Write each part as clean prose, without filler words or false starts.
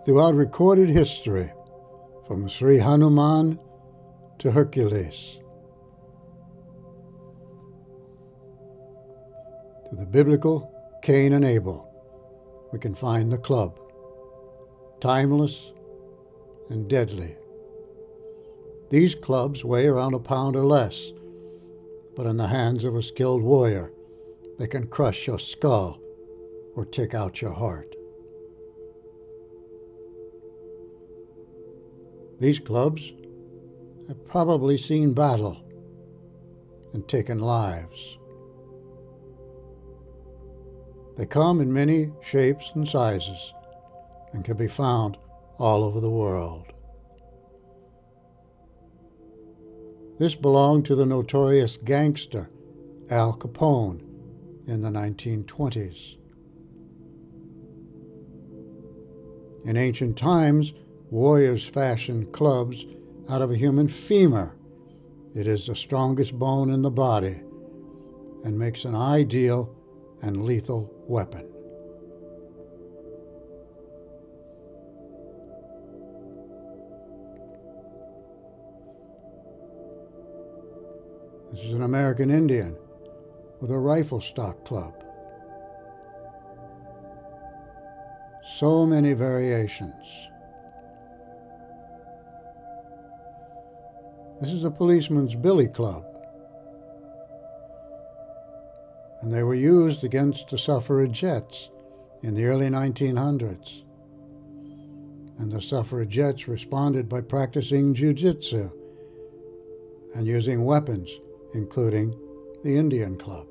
throughout recorded history, from Sri Hanuman to Hercules, to the biblical Cain and Abel, we can find the club, timeless and deadly. These clubs weigh around a pound or less, but in the hands of a skilled warrior, they can crush your skull or take out your heart. These clubs have probably seen battle and taken lives. They come in many shapes and sizes and can be found all over the world. This belonged to the notorious gangster Al Capone in the 1920s. In ancient times, warriors fashioned clubs out of a human femur. It is the strongest bone in the body and makes an ideal and lethal weapon. This is an American Indian with a rifle stock club. So many variations. This is a policeman's billy club, and they were used against the suffragettes in the early 1900s. And the suffragettes responded by practicing jiu-jitsu and using weapons, including the Indian club.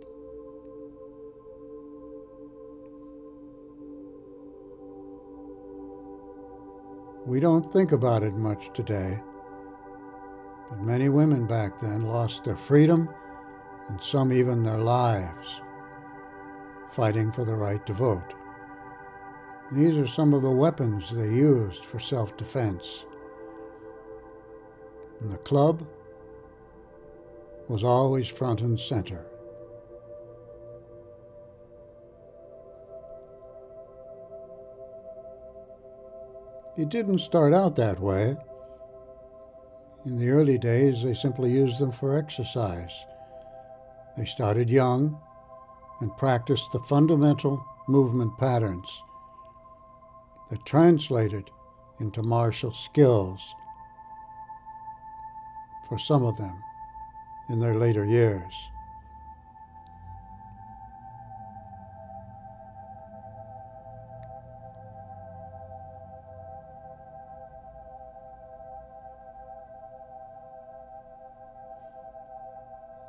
We don't think about it much today, but many women back then lost their freedom and some even their lives fighting for the right to vote. These are some of the weapons they used for self-defense. And the club was always front and center. It didn't start out that way. In the early days, they simply used them for exercise. They started young and practiced the fundamental movement patterns that translated into martial skills for some of them in their later years.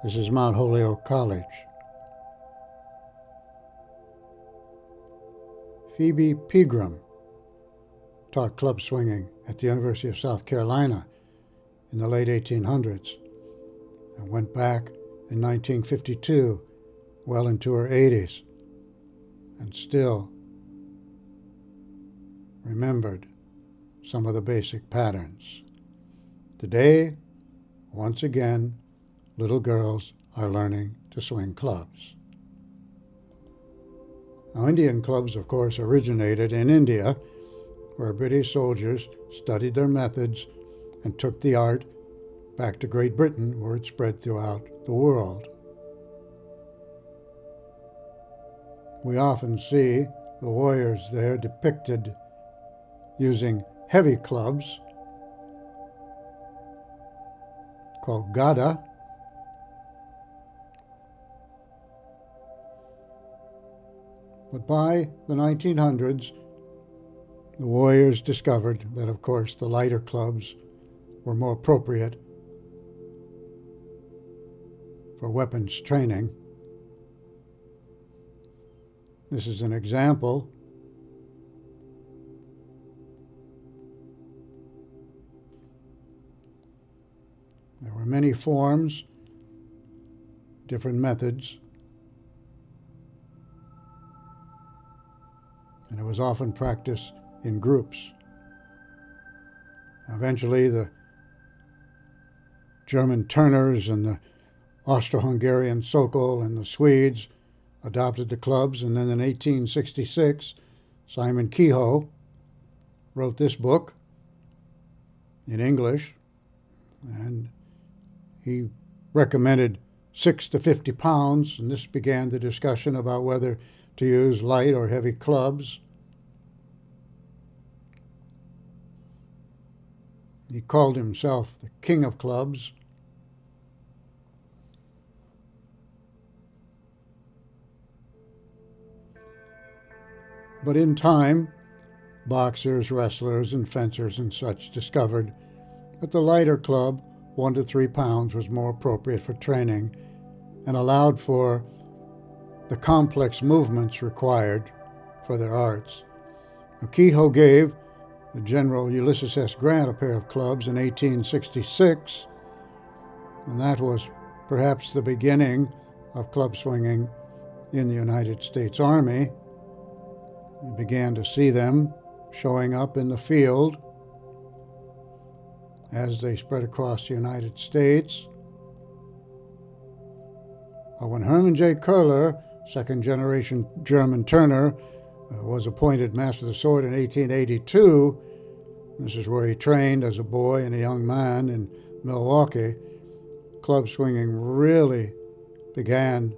This is Mount Holyoke College. Phoebe Pegram taught club swinging at the University of South Carolina in the late 1800s and went back in 1952, well into her 80s, and still remembered some of the basic patterns. Today, once again, little girls are learning to swing clubs. Now, Indian clubs, of course, originated in India, where British soldiers studied their methods and took the art back to Great Britain, where it spread throughout the world. We often see the warriors there depicted using heavy clubs called gada, but by the 1900s, the warriors discovered that, of course, the lighter clubs were more appropriate for weapons training. This is an example. There were many forms, different methods, and it was often practiced in groups. Eventually, the German Turners and the Austro-Hungarian Sokol and the Swedes adopted the clubs, and then in 1866, Simon Kehoe wrote this book in English, and he recommended 6 to 50 pounds, and this began the discussion about whether to use light or heavy clubs. He called himself the king of clubs. But in time, boxers, wrestlers, and fencers and such discovered that the lighter club, 1 to 3 pounds, was more appropriate for training and allowed for the complex movements required for their arts. Now, Kehoe gave General Ulysses S. Grant a pair of clubs in 1866, and that was perhaps the beginning of club swinging in the United States Army. We began to see them showing up in the field as they spread across the United States. When Hermann J. Koehler, second-generation German turner, was appointed Master of the Sword in 1882, this is where he trained as a boy and a young man in Milwaukee, club swinging really began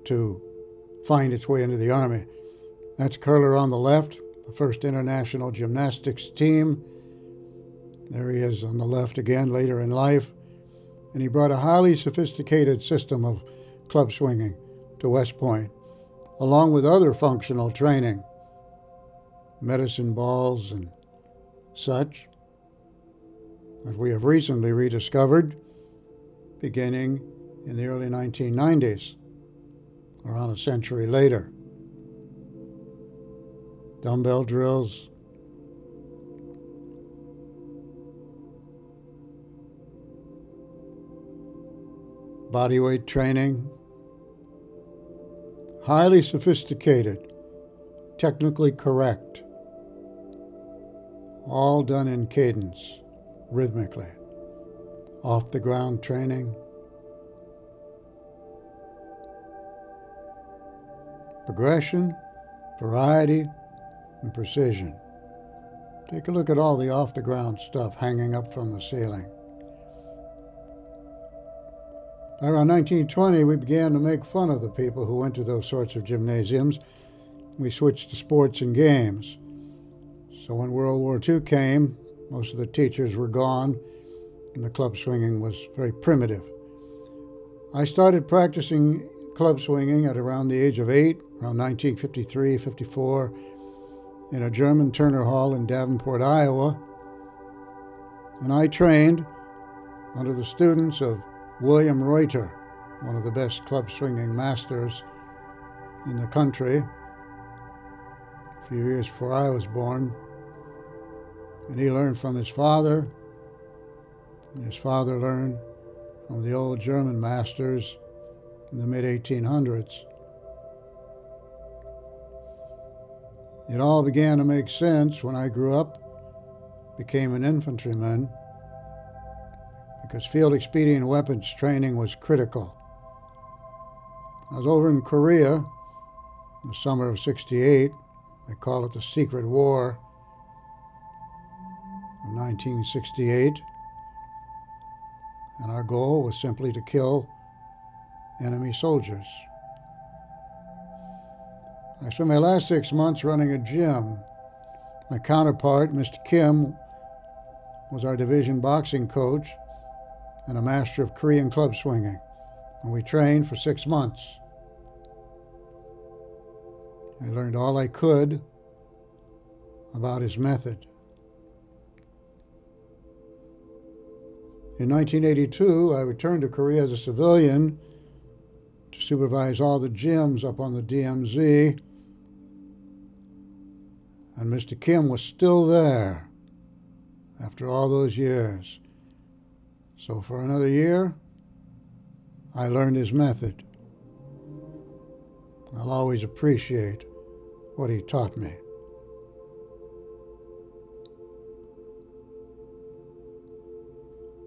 to find its way into the Army. That's Koehler on the left, the first international gymnastics team. There he is on the left again later in life. And he brought a highly sophisticated system of club swinging to West Point, along with other functional training, medicine balls and such, that we have recently rediscovered beginning in the early 1990s, around a century later. Dumbbell drills, bodyweight training, highly sophisticated, technically correct, all done in cadence, rhythmically, off-the-ground training, progression, variety, and precision. Take a look at all the off-the-ground stuff hanging up from the ceiling. Around 1920, we began to make fun of the people who went to those sorts of gymnasiums. We switched to sports and games. So when World War II came, most of the teachers were gone, and the club swinging was very primitive. I started practicing club swinging at around the age of 8, around 1953, 54, in a German Turner Hall in Davenport, Iowa. And I trained under the students of William Reuter, one of the best club swinging masters in the country, a few years before I was born. And he learned from his father, and his father learned from the old German masters in the mid-1800s. It all began to make sense when I grew up, became an infantryman, because field expedient weapons training was critical. I was over in Korea in the summer of '68. They call it the Secret War of 1968. And our goal was simply to kill enemy soldiers. I spent my last 6 months running a gym. My counterpart, Mr. Kim, was our division boxing coach and a master of Korean club swinging. And we trained for 6 months. I learned all I could about his method. In 1982, I returned to Korea as a civilian to supervise all the gyms up on the DMZ, and Mr. Kim was still there after all those years. So for another year, I learned his method. I'll always appreciate what he taught me.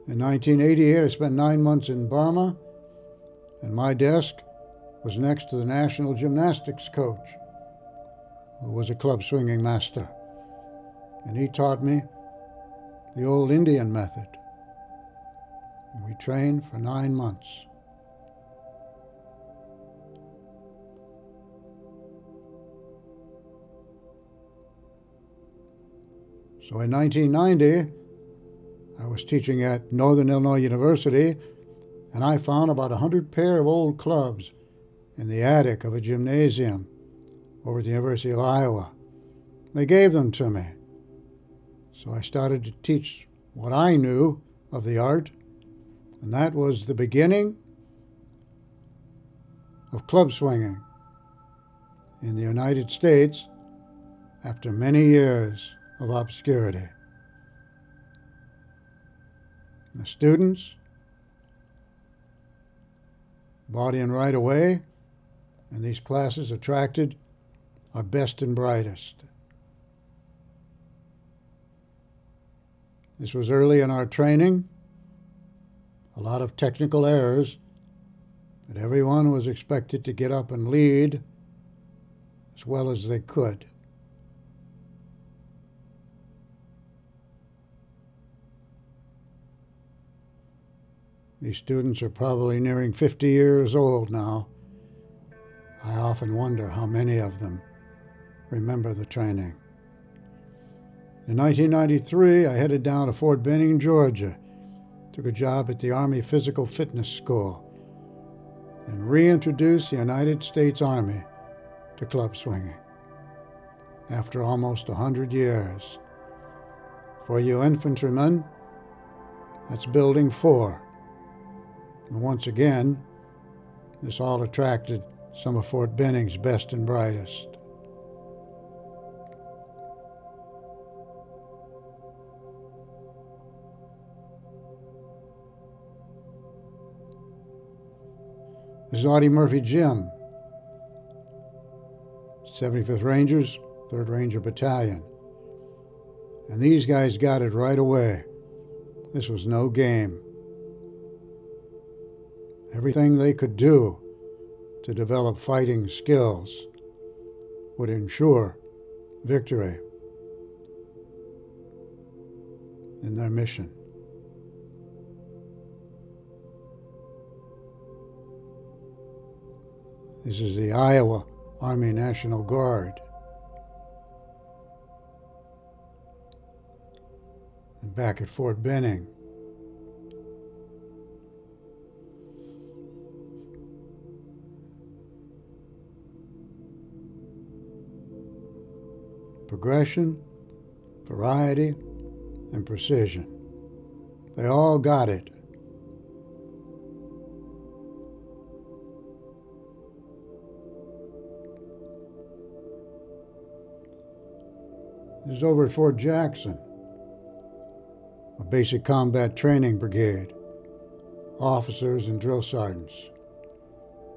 In 1988, I spent 9 months in Burma, and my desk was next to the national gymnastics coach, who was a club swinging master. and he taught me the old Indian method. We trained for 9 months. So in 1990, I was teaching at Northern Illinois University, and I found about 100 pair of old clubs in the attic of a gymnasium over at the University of Iowa. They gave them to me. So I started to teach what I knew of the art, and that was the beginning of club swinging in the United States after many years of obscurity. The students bought in right away, and these classes attracted our best and brightest. This was early in our training, a lot of technical errors, but everyone was expected to get up and lead as well as they could. These students are probably nearing 50 years old now. I often wonder how many of them remember the training. In 1993, I headed down to Fort Benning, Georgia, took a job at the Army Physical Fitness School, and reintroduced the United States Army to club swinging after almost 100 years. For you infantrymen, that's Building 4. And once again, this all attracted some of Fort Benning's best and brightest. This is Audie Murphy Gym, 75th Rangers, 3rd Ranger Battalion. And these guys got it right away. This was no game. Everything they could do to develop fighting skills would ensure victory in their mission. This is the Iowa Army National Guard. And back at Fort Benning, progression, variety, and precision. They all got it. This is over at Fort Jackson, a basic combat training brigade, officers and drill sergeants.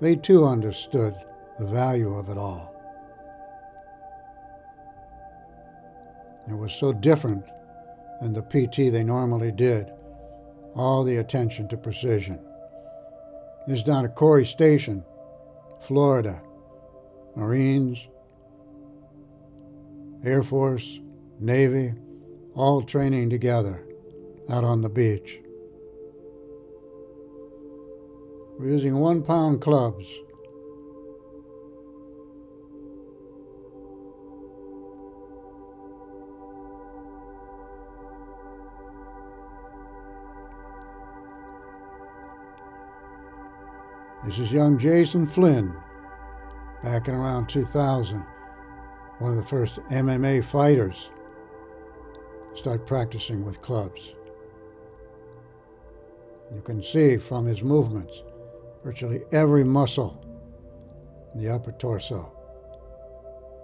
They too understood the value of it all. It was so different than the PT they normally did. All the attention to precision. This is down at Corey Station, Florida. Marines, Air Force, Navy, all training together out on the beach. We're using 1-pound clubs. This is young Jason Flynn, back in around 2000, one of the first MMA fighters to start practicing with clubs. You can see from his movements, virtually every muscle in the upper torso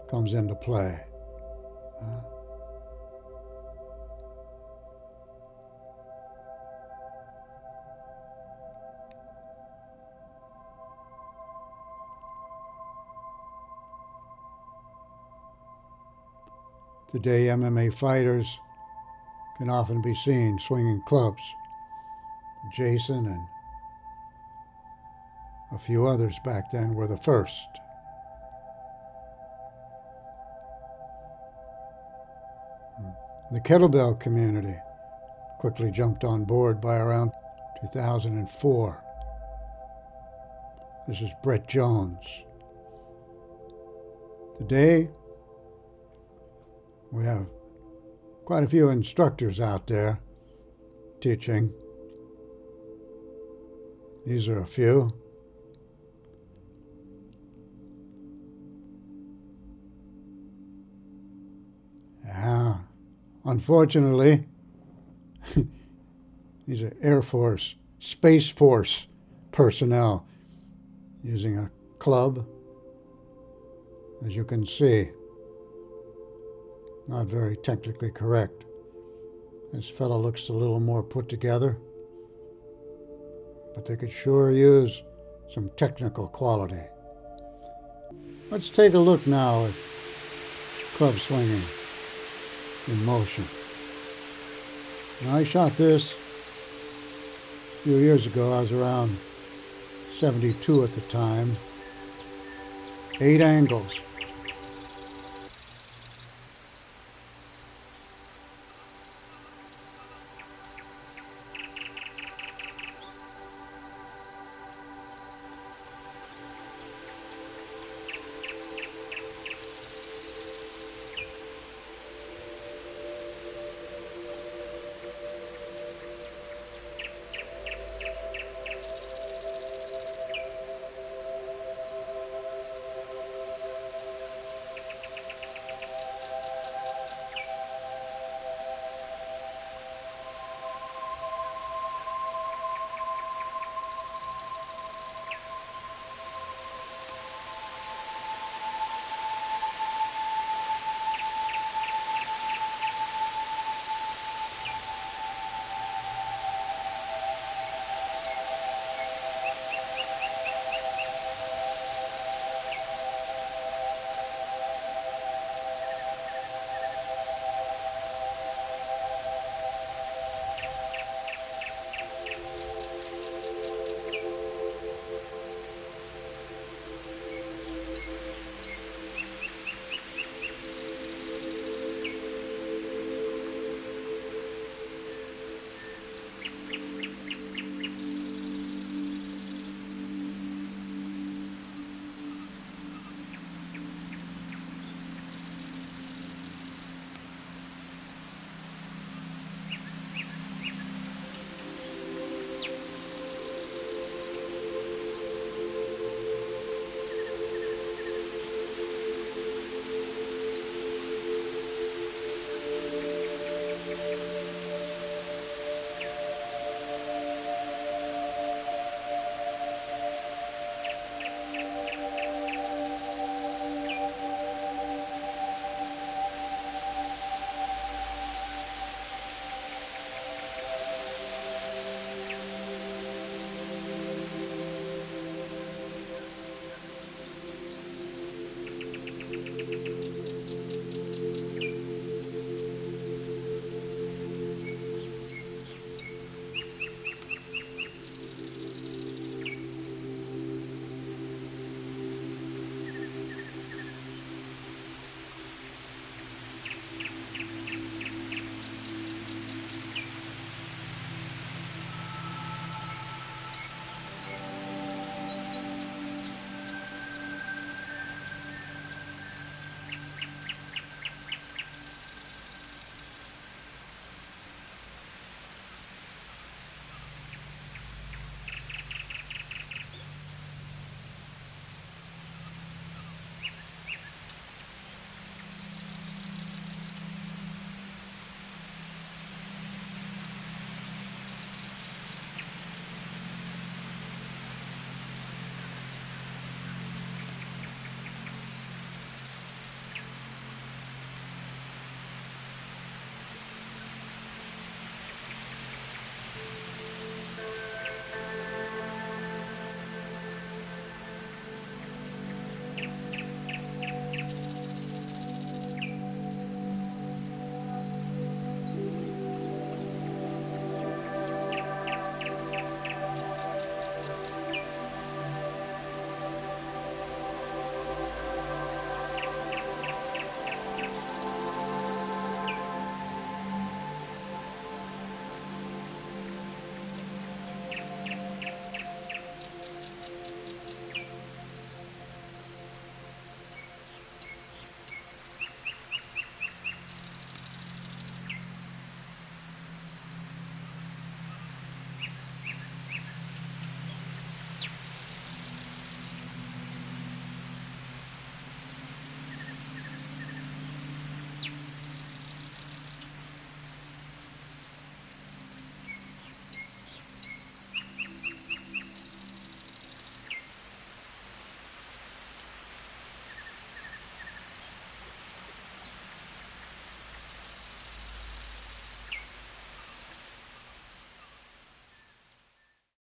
comes into play. Today, MMA fighters can often be seen swinging clubs. Jason and a few others back then were the first. The kettlebell community quickly jumped on board by around 2004. This is Brett Jones. Today, we have quite a few instructors out there teaching. These are a few. Unfortunately, these are Air Force, Space Force personnel using a club. As you can see, not very technically correct. This fellow looks a little more put together, but they could sure use some technical quality. Let's take a look now at club swinging in motion. Now, I shot this a few years ago. I was around 72 at the time. 8 angles.